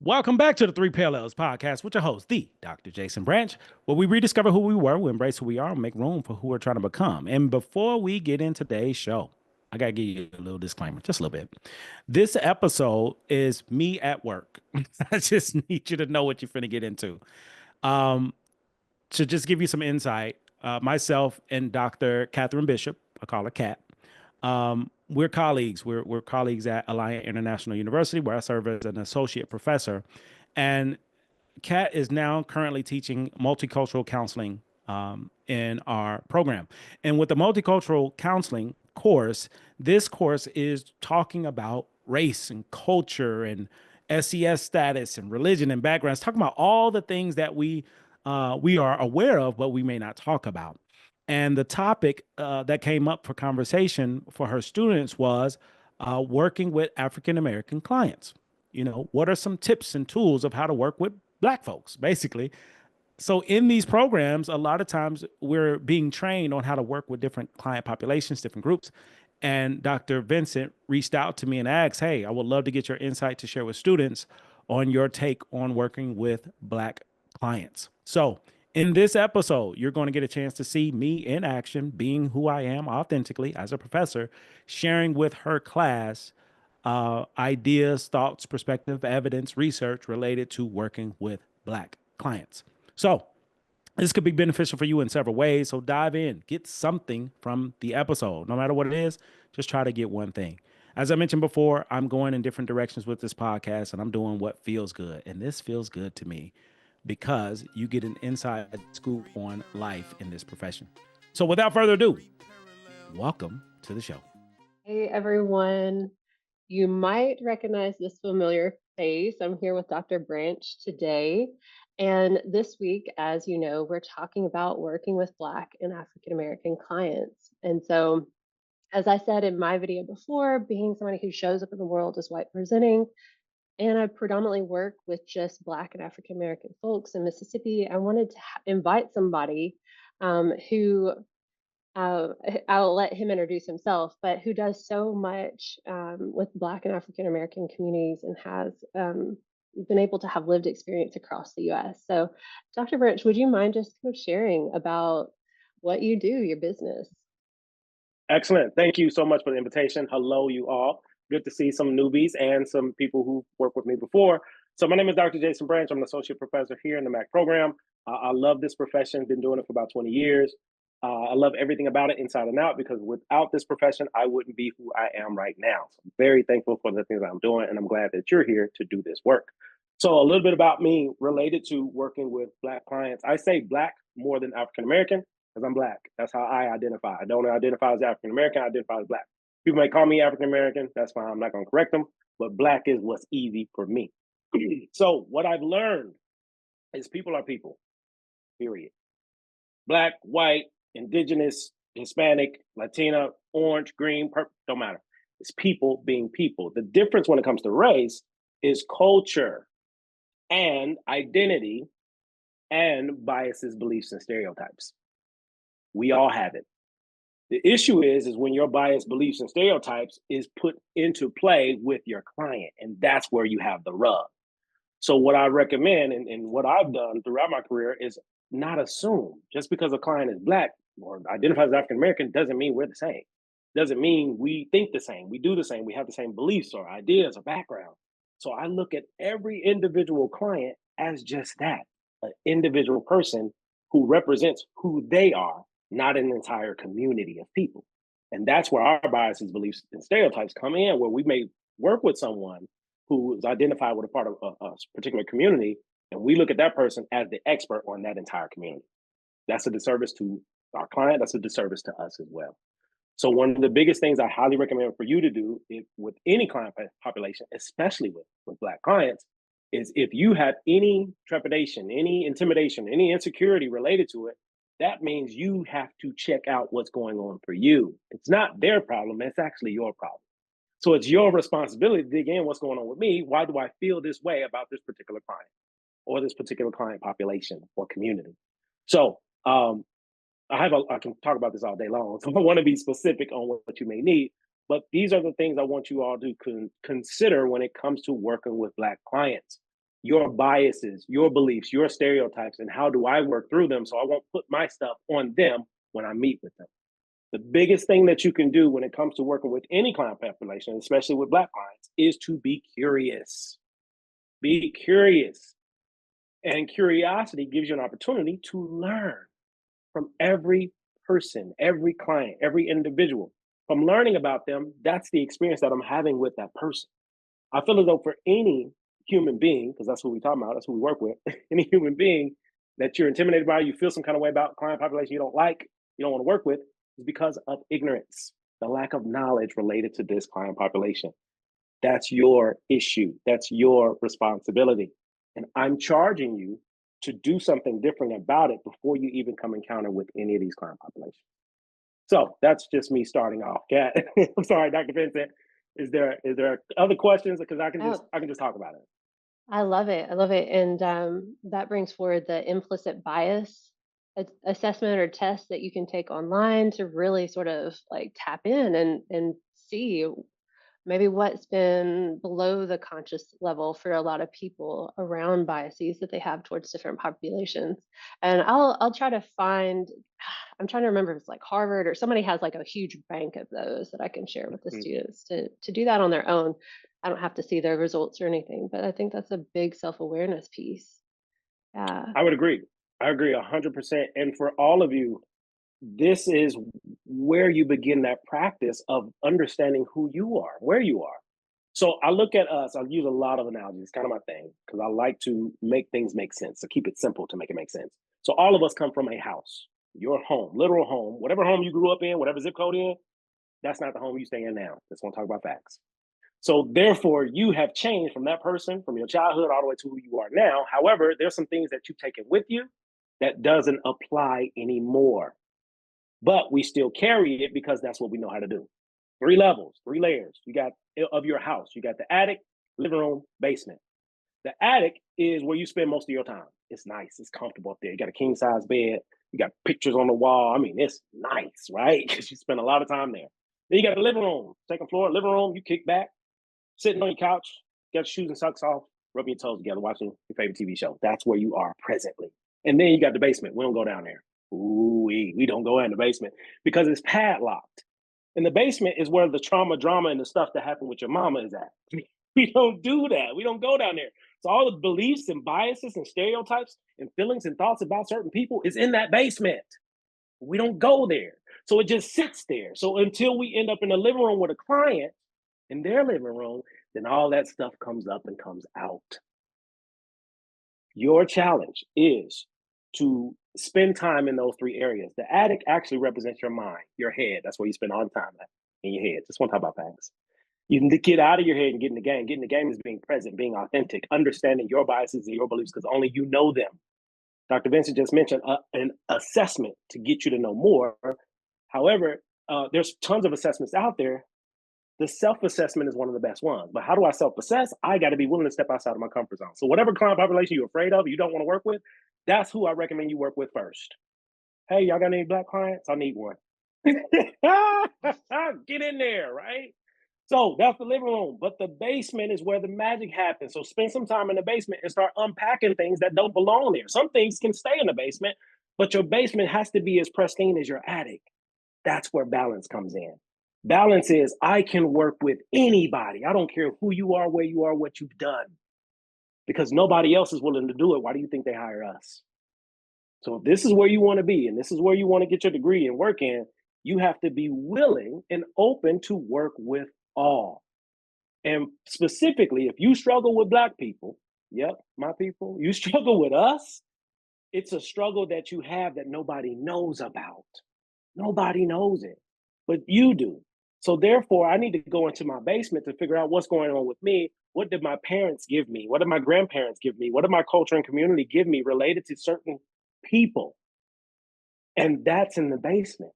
Welcome back to the Three Parallels podcast with your host, the Dr. Jason Branch, where we rediscover who we were, we embrace who we are, and make room for who we're trying to become. And before we get into today's show, I got to give you a little disclaimer, just a little bit. This episode is me at work. I just need you to know what you're finna get into. Um, to just give you some insight, myself and Dr. Catherine Bishop, I call her Cat, we're colleagues. We're colleagues at Alliant International University, where I serve as an associate professor. And Kat is now currently teaching multicultural counseling in our program. And with the multicultural counseling course, this course is talking about race and culture and SES status and religion and backgrounds, talking about all the things that we are aware of, but we may not talk about. And the topic that came up for conversation for her students was working with African American clients. You know, what are some tips and tools of how to work with Black folks, basically? So, in these programs, a lot of times we're being trained on how to work with different client populations, different groups. And Dr. Vincent reached out to me and asked, "Hey, I would love to get your insight to share with students on your take on working with Black clients." So, in this episode, you're going to get a chance to see me in action, being who I am authentically as a professor, sharing with her class ideas, thoughts, perspective, evidence, research related to working with Black clients. So, this could be beneficial for you in several ways. So, dive in, get something from the episode. No matter what it is, just try to get one thing. As I mentioned before, I'm going in different directions with this podcast and I'm doing what feels good. And this feels good to me because you get an inside scoop on life in this profession. So, without further ado, welcome to the show. Hey everyone, you might recognize this familiar face. I'm here with Dr. Branch today. And this week, as you know, we're talking about working with Black and African American clients. And so, as I said in my video before, being somebody who shows up in the world as white presenting, and I predominantly work with just Black and African American folks in Mississippi, I wanted to invite somebody who I'll let him introduce himself, but who does so much with Black and African American communities and has been able to have lived experience across the US. So, Dr. Branch, would you mind just kind of sharing about what you do, your business? Excellent. Thank you so much for the invitation. Hello, you all. Good to see some newbies and some people who worked with me before. So my name is Dr. Jason Branch. I'm an associate professor here in the MAC program. I love this profession, been doing it for about 20 years. I love everything about it inside and out because without this profession, I wouldn't be who I am right now. So I'm very thankful for the things that I'm doing, and I'm glad that you're here to do this work. So a little bit about me related to working with Black clients. I say Black more than African American because I'm Black. That's how I identify. I don't identify as African American. I identify as Black. People may call me African American. That's fine. I'm not going to correct them. But Black is what's easy for me. So what I've learned is people are people. Period. Black, white, indigenous, Hispanic, Latina, orange, green, purple, don't matter. It's people being people. The difference when it comes to race is culture and identity and biases, beliefs, and stereotypes. We all have it. The issue is when your bias, beliefs, and stereotypes is put into play with your client, and that's where you have the rub. So what I recommend and what I've done throughout my career is not assume just because a client is Black or identifies as African American doesn't mean we're the same. Doesn't mean we think the same, we do the same, we have the same beliefs or ideas or background. So I look at every individual client as just that, an individual person who represents who they are, not an entire community of people. And that's where our biases, beliefs, and stereotypes come in, where we may work with someone who is identified with a part of a particular community, and we look at that person as the expert on that entire community. That's a disservice to our client. That's a disservice to us as well. So one of the biggest things I highly recommend for you to do with any client population, especially with Black clients, is if you have any trepidation, any intimidation, any insecurity related to it, that means you have to check out what's going on for you. It's not their problem, it's actually your problem. So it's your responsibility to dig in what's going on with me. Why do I feel this way about this particular client or this particular client population or community? So I can talk about this all day long. So I want to be specific on what you may need. But these are the things I want you all to consider when it comes to working with Black clients. your biases, your beliefs, your stereotypes, and how do I work through them so I won't put my stuff on them when I meet with them. The biggest thing that you can do when it comes to working with any client population, especially with Black clients, is to be curious. Be curious. And curiosity gives you an opportunity to learn from every person, every client, every individual. From learning about them, that's the experience that I'm having with that person. I feel as though for any human being, because that's who we talk about, that's who we work with, any human being that you're intimidated by, you feel some kind of way about client population you don't like, you don't want to work with, is because of ignorance, the lack of knowledge related to this client population. That's your issue. That's your responsibility. And I'm charging you to do something different about it before you even come encounter with any of these client populations. So that's just me starting off. Kat, I'm sorry, Dr. Vincent. Is there other questions? Because I can just talk about it. I love it. I love it. And that brings forward the implicit bias assessment or test that you can take online to really sort of like tap in and see maybe what's been below the conscious level for a lot of people around biases that they have towards different populations. And I'll try to find, I'm trying to remember if it's like Harvard or somebody has like a huge bank of those that I can share with the students to do that on their own. I don't have to see their results or anything, but I think that's a big self-awareness piece. Yeah. I would agree. I agree 100%. And for all of you, this is where you begin that practice of understanding who you are, where you are. So I look at us, I use a lot of analogies, kind of my thing, because I like to make things make sense, to keep it simple to make it make sense. So all of us come from a house, your home, literal home, whatever home you grew up in, whatever zip code in, that's not the home you stay in now. Just want to talk about facts. So therefore, you have changed from that person, from your childhood all the way to who you are now. However, there's some things that you've taken with you that doesn't apply anymore. But we still carry it because that's what we know how to do. 3 levels, 3 layers. You got of your house. You got the attic, living room, basement. The attic is where you spend most of your time. It's nice. It's comfortable up there. You got a king size bed. You got pictures on the wall. I mean, it's nice, right? Because you spend a lot of time there. Then you got the living room, second floor, living room. You kick back, sitting on your couch, got your shoes and socks off, rubbing your toes together, watching your favorite TV show. That's where you are presently. And then you got the basement. We don't go down there. Ooh, we don't go in the basement because it's padlocked. And the basement is where the trauma, drama, and the stuff that happened with your mama is at. We don't do that. We don't go down there. So all the beliefs and biases and stereotypes and feelings and thoughts about certain people is in that basement. We don't go there. So it just sits there. So until we end up in the living room with a client in their living room, then all that stuff comes up and comes out. Your challenge is to spend time in those 3 areas. The attic actually represents your mind, your head. That's where you spend all the time at, in your head. Just want to talk about facts. You can get out of your head and get in the game. Get in the game is being present, being authentic, understanding your biases and your beliefs because only you know them. Dr. Vincent just mentioned an assessment to get you to know more. However, there's tons of assessments out there. The self-assessment is one of the best ones. But how do I self-assess? I got to be willing to step outside of my comfort zone. So whatever client population you're afraid of, you don't want to work with, that's who I recommend you work with first. Hey, y'all got any Black clients? I need one. Get in there, right? So that's the living room. But the basement is where the magic happens. So spend some time in the basement and start unpacking things that don't belong there. Some things can stay in the basement, but your basement has to be as pristine as your attic. That's where balance comes in. Balance is I can work with anybody. I don't care who you are, where you are, what you've done. Because nobody else is willing to do it. Why do you think they hire us? So if this is where you want to be and this is where you want to get your degree and work in, you have to be willing and open to work with all. And specifically, if you struggle with Black people, yep, my people, you struggle with us, it's a struggle that you have that nobody knows about. Nobody knows it, but you do. So therefore, I need to go into my basement to figure out what's going on with me. What did my parents give me? What did my grandparents give me? What did my culture and community give me related to certain people? And that's in the basement.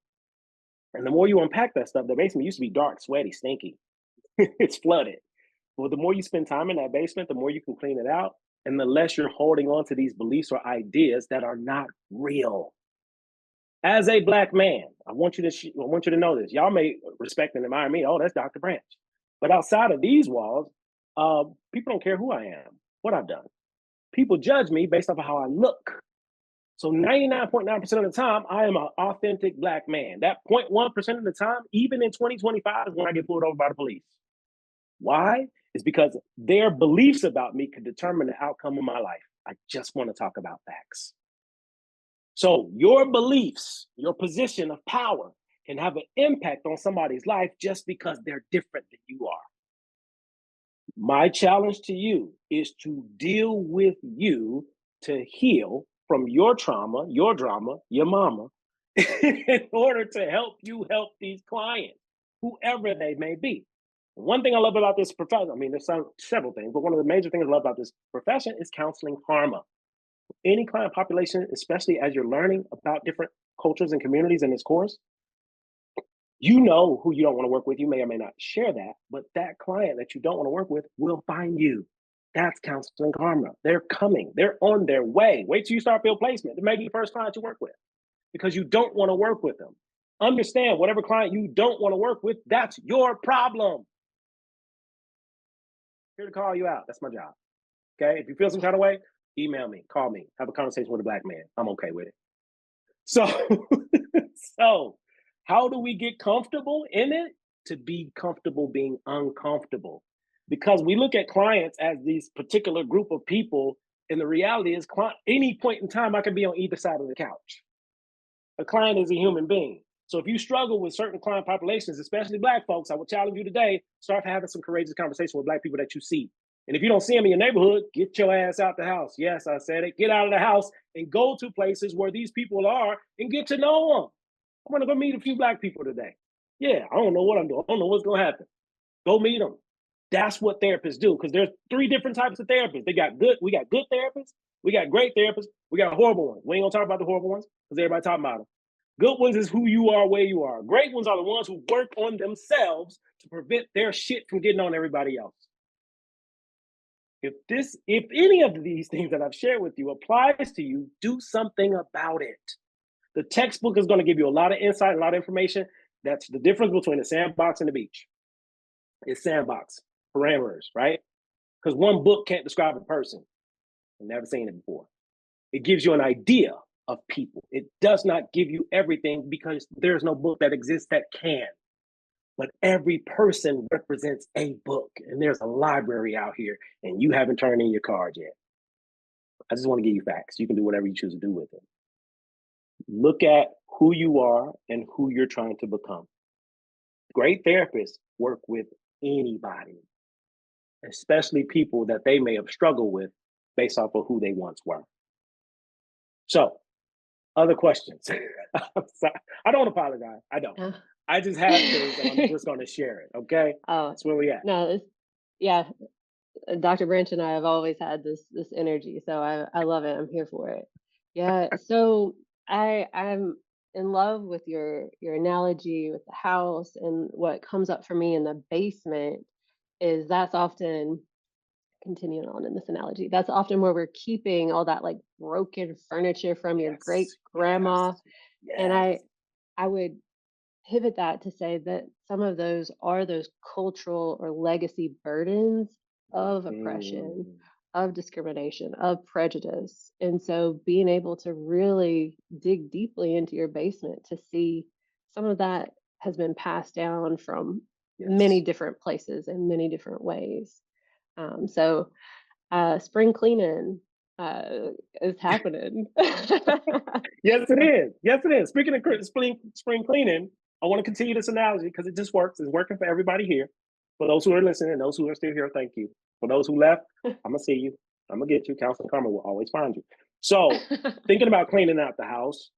And the more you unpack that stuff, the basement used to be dark, sweaty, stinky. It's flooded. Well, the more you spend time in that basement, the more you can clean it out, and the less you're holding on to these beliefs or ideas that are not real. As a Black man, I want you to know this. Y'all may respect and admire me. Oh, that's Dr. Branch. But outside of these walls, people don't care who I am, what I've done. people judge me based off of how I look. So 99.9% of the time, I am an authentic Black man. That 0.1% of the time, even in 2025, is when I get pulled over by the police. Why? It's because their beliefs about me could determine the outcome of my life. I just want to talk about facts. So your beliefs, your position of power can have an impact on somebody's life just because they're different than you are. My challenge to you is to deal with you to heal from your trauma, your drama, your mama, in order to help you help these clients, whoever they may be. One thing I love about this profession, I mean, there's several things, but one of the major things I love about this profession is counseling karma. Any client population, especially as you're learning about different cultures and communities in this course, you know who you don't want to work with. You may or may not share that, but that client that you don't want to work with will find you. That's counseling karma. They're coming. They're on their way. Wait till you start field placement. They may be the first client you work with because you don't want to work with them. Understand, whatever client you don't want to work with, that's your problem. Here to call you out. That's my job. Okay? If you feel some kind of way, email me, call me, have a conversation with a Black man. I'm okay with it. So, so how do we get comfortable in it? To be comfortable being uncomfortable. Because we look at clients as these particular group of people, and the reality is, any point in time, I can be on either side of the couch. A client is a human being. So if you struggle with certain client populations, especially Black folks, I would challenge you today, start having some courageous conversation with Black people that you see. And if you don't see them in your neighborhood, get your ass out the house. Yes, I said it. Get out of the house and go to places where these people are and get to know them. I'm gonna go meet a few Black people today. Yeah, I don't know what I'm doing. I don't know what's gonna happen. Go meet them. That's what therapists do, because there's 3 different types of therapists. We got good therapists, we got great therapists, we got horrible ones. We ain't gonna talk about the horrible ones because everybody talking about them. Good ones is who you are, where you are. Great ones are the ones who work on themselves to prevent their shit from getting on everybody else. If any of these things that I've shared with you applies to you, do something about it. The textbook is going to give you a lot of insight, a lot of information. That's the difference between a sandbox and the beach. It's sandbox parameters, right? Because one book can't describe a person. I've never seen it before. It gives you an idea of people. It does not give you everything, because there's no book that exists that can. But every person represents a book, and there's a library out here, and you haven't turned in your cards yet. I just want to give you facts. You can do whatever you choose to do with it. Look at who you are and who you're trying to become. Great therapists work with anybody, especially people that they may have struggled with based off of who they once were. So, other questions? I'm sorry. I don't apologize. I don't. I just have things and I'm just going to share it. Okay. Oh, That's where we at. no, yeah. Dr. Branch and I have always had this energy, so I love it. I'm here for it. Yeah. So I'm in love with your analogy with the house, and what comes up for me in the basement is that's often, continuing on in this analogy, that's often where we're keeping all that like broken furniture from your great grandma. Yes. And I would pivot that to say that some of those are those cultural or legacy burdens of oppression, of discrimination, of prejudice. And so being able to really dig deeply into your basement to see some of that has been passed down from many different places in many different ways. So spring cleaning is happening. Yes, it is. Yes, it is. Speaking of spring cleaning, I want to continue this analogy because it just works. It's working for everybody here. For those who are listening, those who are still here, thank you. For those who left, I'm going to see you. I'm going to get you. Counseling Karma will always find you. So, thinking about cleaning out the house,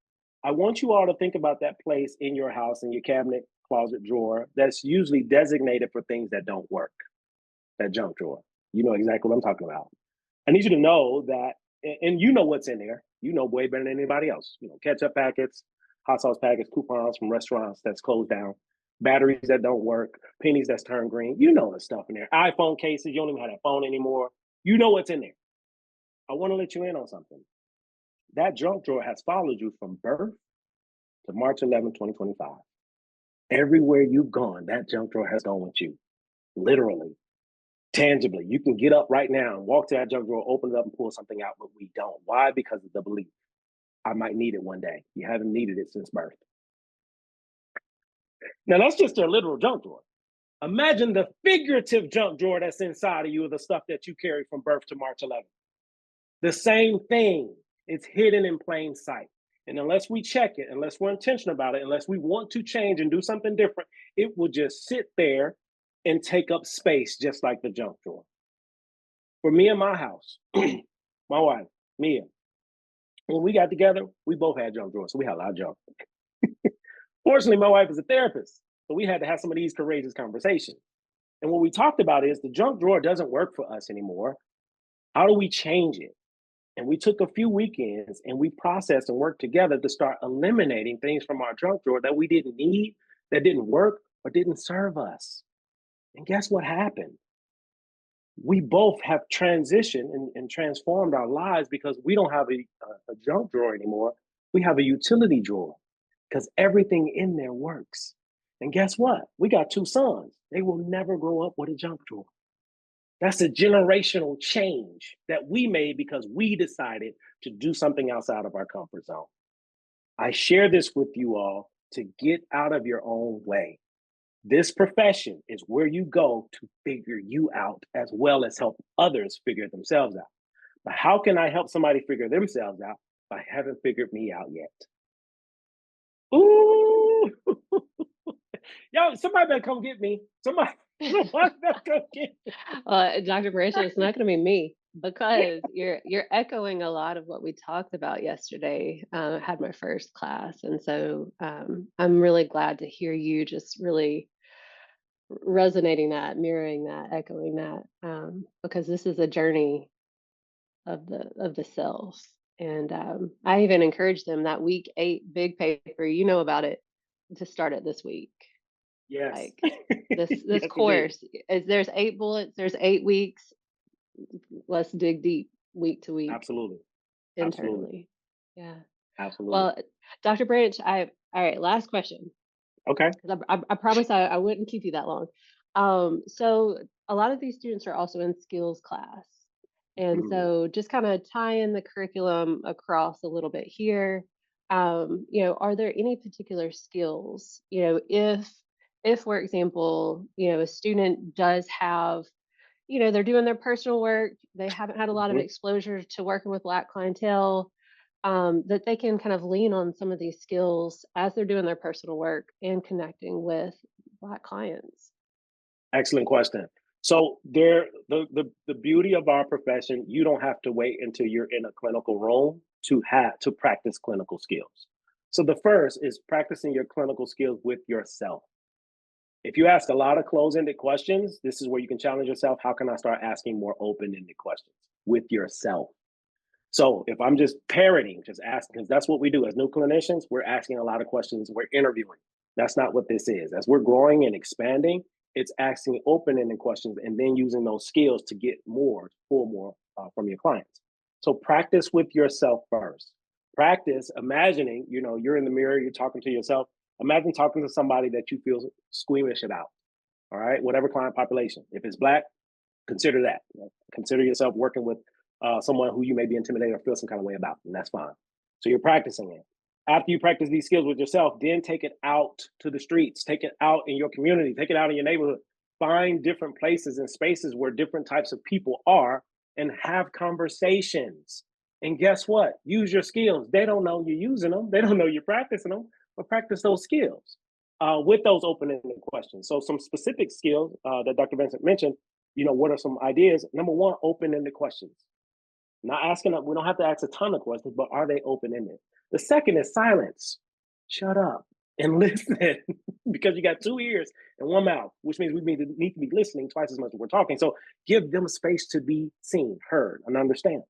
I want you all to think about that place in your house, in your cabinet, closet, drawer, that's usually designated for things that don't work. That junk drawer. You know exactly what I'm talking about. I need you to know that, and you know what's in there. You know way better than anybody else. You know, ketchup packets, hot sauce packets, coupons from restaurants that's closed down, batteries that don't work, pennies that's turned green. You know the stuff in there. iPhone cases, you don't even have that phone anymore. You know what's in there. I want to let you in on something. That junk drawer has followed you from birth to March 11, 2025. Everywhere you've gone, that junk drawer has gone with you, literally. Tangibly. You can get up right now and walk to that junk drawer, open it up and pull something out, but we don't. Why? Because of the belief. I might need it one day. You haven't needed it since birth. Now that's just their literal junk drawer. Imagine the figurative junk drawer that's inside of you of the stuff that you carry from birth to March 11th. The same thing. It's hidden in plain sight. And unless we check it, unless we're intentional about it, unless we want to change and do something different, it will just sit there and take up space just like the junk drawer. For me and my house, my wife, Mia, when we got together, we both had junk drawers, so we had a lot of junk. Fortunately, my wife is a therapist, so we had to have some of these courageous conversations. And what we talked about is the junk drawer doesn't work for us anymore. How do we change it? And we took a few weekends and we processed and worked together to start eliminating things from our junk drawer that we didn't need, that didn't work, or didn't serve us. And guess what happened? We both have transitioned and transformed our lives because we don't have a junk drawer anymore. We have a utility drawer because everything in there works. And guess what? We got 2 sons. They will never grow up with a junk drawer. That's a generational change that we made because we decided to do something outside of our comfort zone. I share this with you all to get out of your own way. This profession is where you go to figure you out as well as help others figure themselves out. But how can I help somebody figure themselves out if I haven't figured me out yet? Ooh, yo, somebody better come get me. Somebody better come get me. Dr. Branch, it's not going to be me because you're echoing a lot of what we talked about yesterday. I had my first class, and so I'm really glad to hear you just really resonating that, mirroring that, echoing that, because this is a journey of the self. And I even encouraged them that week 8 big paper, you know about it, to start it this week. Yes. Like this Yes, we did. course is there's 8 bullets, there's 8 weeks. Let's dig deep week to week Absolutely. Absolutely. internally. Yeah. Absolutely. Well, Dr. Branch, all right, last question. Okay. Because I promise I wouldn't keep you that long. So a lot of these students are also in skills class. And Mhm. so just kind of tying the curriculum across a little bit here, are there any particular skills, if, for example, a student does have, they're doing their personal work, they haven't had a lot of Mhm. exposure to working with Black clientele, that they can kind of lean on some of these skills as they're doing their personal work and connecting with Black clients. Excellent question. So the beauty of our profession, you don't have to wait until you're in a clinical room to practice clinical skills. So the first is practicing your clinical skills with yourself. If you ask a lot of closed-ended questions, this is where you can challenge yourself. How can I start asking more open-ended questions with yourself? So if I'm just parroting, just asking, because that's what we do as new clinicians, we're asking a lot of questions, we're interviewing. That's not what this is. As we're growing and expanding, it's asking open-ended questions and then using those skills to get more, pull more from your clients. So practice with yourself first. Practice imagining, you're in the mirror, you're talking to yourself. Imagine talking to somebody that you feel squeamish about. All right, whatever client population. If it's Black, consider that. Consider yourself working with someone who you may be intimidated or feel some kind of way about, and that's fine. So you're practicing it. After you practice these skills with yourself, then take it out to the streets, take it out in your community, take it out in your neighborhood. Find different places and spaces where different types of people are and have conversations. And guess what? Use your skills. They don't know you're using them, they don't know you're practicing them, but practice those skills with those open ended questions. So, some specific skills that Dr. Vincent mentioned, what are some ideas? Number one, open ended questions. Not asking, we don't have to ask a ton of questions, but are they open ended? The second is silence. Shut up and listen because you got 2 ears and 1 mouth, which means we need to be listening twice as much as we're talking. So give them space to be seen, heard, and understood.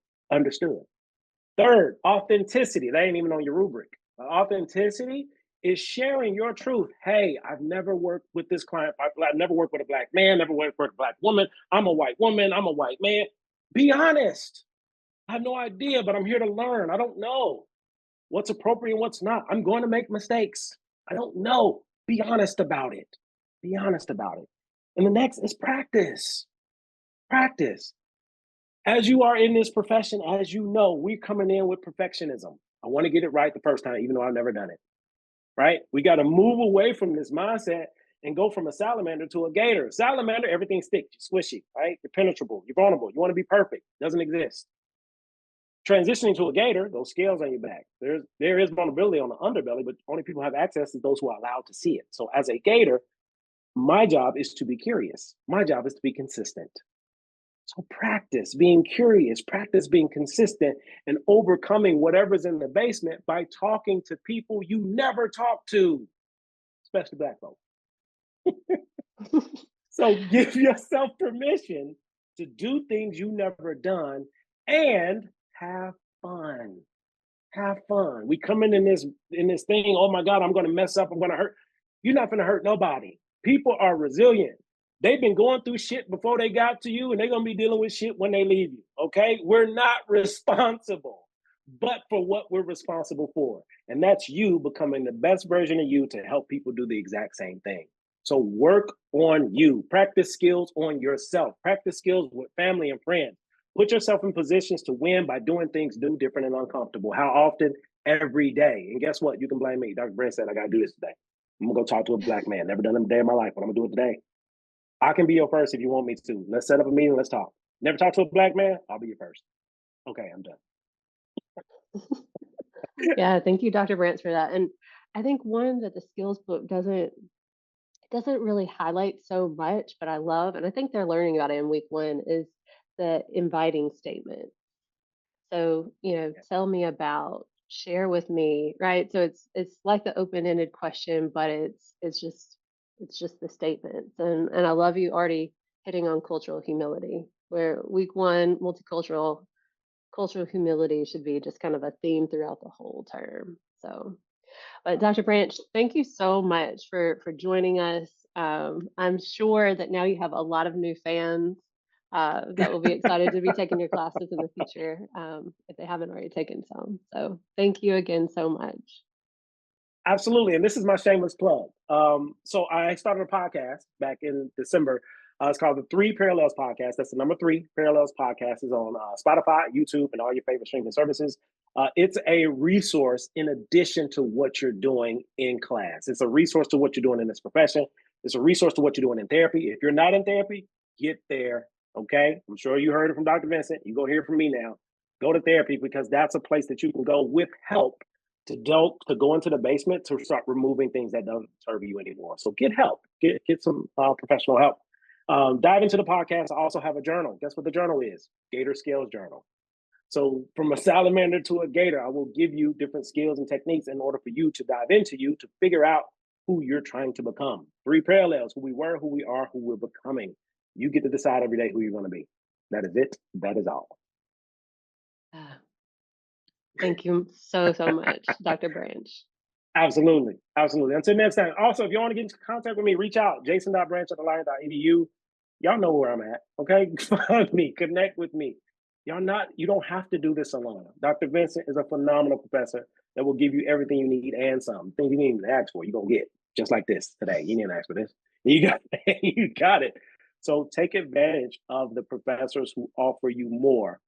Third, authenticity. That ain't even on your rubric. Authenticity is sharing your truth. Hey, I've never worked with this client. I've never worked with a Black man, never worked with a Black woman. I'm a white woman. I'm a white man. Be honest. I have no idea, but I'm here to learn. I don't know what's appropriate and what's not. I'm going to make mistakes. I don't know. Be honest about it. Be honest about it. And the next is practice. Practice. As you are in this profession, as you know, we're coming in with perfectionism. I want to get it right the first time, even though I've never done it, right? We got to move away from this mindset and go from a salamander to a gator. Salamander, everything sticks, you're squishy, right? You're penetrable, you're vulnerable. You want to be perfect, doesn't exist. Transitioning to a gator, those scales on your back. There is vulnerability on the underbelly, but only people have access to those who are allowed to see it. So as a gator, my job is to be curious. My job is to be consistent. So practice being curious, practice being consistent, and overcoming whatever's in the basement by talking to people you never talk to, especially Black folks. So give yourself permission to do things you never done and have fun. Have fun. We come in this thing, oh my God, I'm gonna mess up, I'm gonna hurt. You're not gonna hurt nobody. People are resilient. They've been going through shit before they got to you, and they're gonna be dealing with shit when they leave you. Okay? We're not responsible, but for what we're responsible for. And that's you becoming the best version of you to help people do the exact same thing. So work on you. Practice skills on yourself. Practice skills with family and friends. Put yourself in positions to win by doing things new, different, and uncomfortable. How often? Every day. And guess what? You can blame me. Dr. Brent said, I got to do this today. I'm going to go talk to a Black man. Never done it a day in my life, but I'm going to do it today. I can be your first if you want me to. Let's set up a meeting. Let's talk. Never talk to a Black man? I'll be your first. Okay, I'm done. Yeah, thank you, Dr. Branch, for that. And I think one that the skills book doesn't really highlight so much, but I love, and I think they're learning about it in week 1, is the inviting statement. So, tell me about, share with me, right? So it's like the open-ended question, but it's just the statements. And I love you already hitting on cultural humility, where week 1, multicultural, cultural humility should be just kind of a theme throughout the whole term. So, but Dr. Branch, thank you so much for joining us. I'm sure that now you have a lot of new fans that will be excited to be taking your classes in the future if they haven't already taken some. So thank you again so much. Absolutely. And this is my shameless plug. So I started a podcast back in December. It's called the 3 Parallels Podcast. That's the number 3 Parallels Podcast. Is on Spotify, YouTube, and all your favorite streaming services. It's a resource in addition to what you're doing in class. It's a resource to what you're doing in this profession. It's a resource to what you're doing in therapy. If you're not in therapy, get there. Okay. I'm sure you heard it from Dr. Vincent. You're going to hear from me now. Go to therapy, because that's a place that you can go with help to go into the basement to start removing things that don't serve you anymore. So get help. Get some professional help. Dive into the podcast. I also have a journal. Guess what the journal is? Gator Skills Journal. So from a salamander to a gator, I will give you different skills and techniques in order for you to dive into you to figure out who you're trying to become. 3 parallels: who we were, who we are, who we're becoming. You get to decide every day who you're going to be. That is it. That is all. Thank you so much, Dr. Branch. Absolutely. Absolutely. Until next time. Also, if you want to get into contact with me, reach out. jason.branch@alliant.edu. Y'all know where I'm at. Okay. Find me. Connect with me. You don't have to do this alone. Dr. Vincent is a phenomenal professor that will give you everything you need and some. Things you didn't even ask for, you're going to get. Just like this today. You didn't ask for this. You got it. So take advantage of the professors who offer you more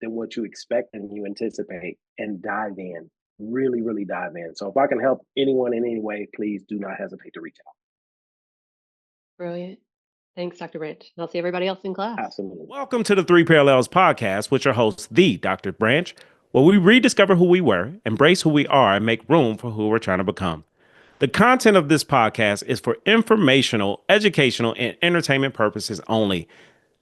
than what you expect and you anticipate, and dive in. Really, really dive in. So if I can help anyone in any way, please do not hesitate to reach out. Brilliant. Thanks, Dr. Branch. I'll see everybody else in class. Absolutely. Welcome to the 3 Parallels Podcast with your host, the Dr. Branch, where we rediscover who we were, embrace who we are, and make room for who we're trying to become. The content of this podcast is for informational, educational, and entertainment purposes only.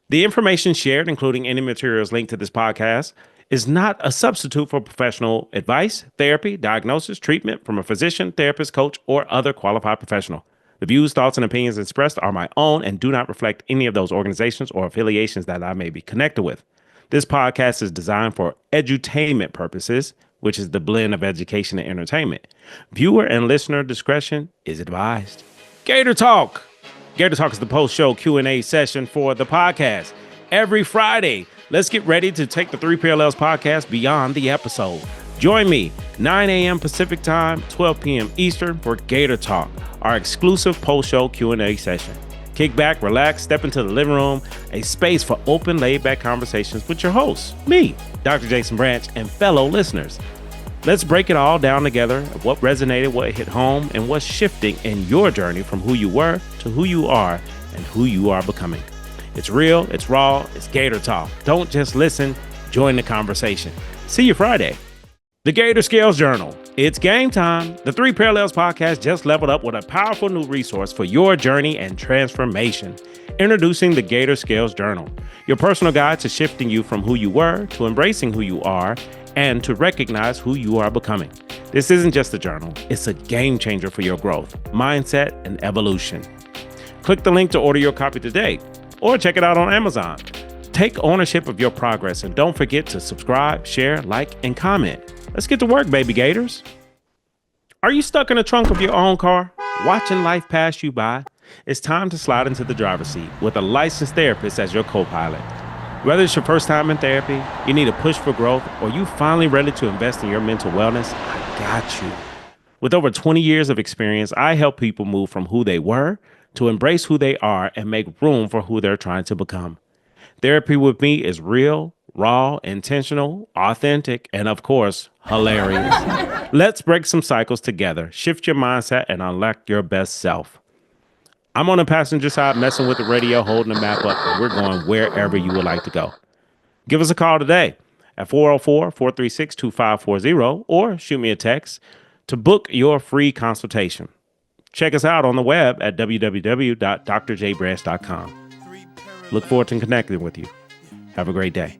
The information shared, including any materials linked to this podcast, is not a substitute for professional advice, therapy, diagnosis, treatment from a physician, therapist, coach, or other qualified professional. The views, thoughts, and opinions expressed are my own and do not reflect any of those organizations or affiliations that I may be connected with. This podcast is designed for edutainment purposes, which is the blend of education and entertainment. Viewer and listener discretion is advised. Gator Talk. Gator Talk is the post-show Q&A session for the podcast. Every Friday, let's get ready to take the 3 Parallels Podcast beyond the episode. Join me, 9 a.m. Pacific Time, 12 p.m. Eastern for Gator Talk, our exclusive post-show Q&A session. Kick back, relax, step into the living room, a space for open, laid-back conversations with your hosts, me, Dr. Jason Branch, and fellow listeners. Let's break it all down together, what resonated, what hit home, and what's shifting in your journey from who you were to who you are and who you are becoming. It's real, it's raw, it's Gator Talk. Don't just listen, join the conversation. See you Friday. The Gator Skills Journal. It's game time. The Three Parallels podcast just leveled up with a powerful new resource for your journey and transformation. Introducing the Gator Skills Journal, your personal guide to shifting you from who you were to embracing who you are and to recognize who you are becoming. This isn't just a journal, it's a game changer for your growth, mindset, and evolution. Click the link to order your copy today or check it out on Amazon. Take ownership of your progress and don't forget to subscribe, share, like, and comment. Let's get to work, baby Gators. Are you stuck in the trunk of your own car, watching life pass you by? It's time to slide into the driver's seat with a licensed therapist as your co-pilot. Whether it's your first time in therapy, you need a push for growth, or you finally ready to invest in your mental wellness, I got you. With over 20 years of experience, I help people move from who they were to embrace who they are and make room for who they're trying to become. Therapy with me is real, raw, intentional, authentic, and of course, hilarious. Let's break some cycles together, shift your mindset, and unlock your best self. I'm on the passenger side messing with the radio, holding the map up, and we're going wherever you would like to go. Give us a call today at 404-436-2540 or shoot me a text to book your free consultation. Check us out on the web at www.drjbranch.com. Look forward to connecting with you. Have a great day.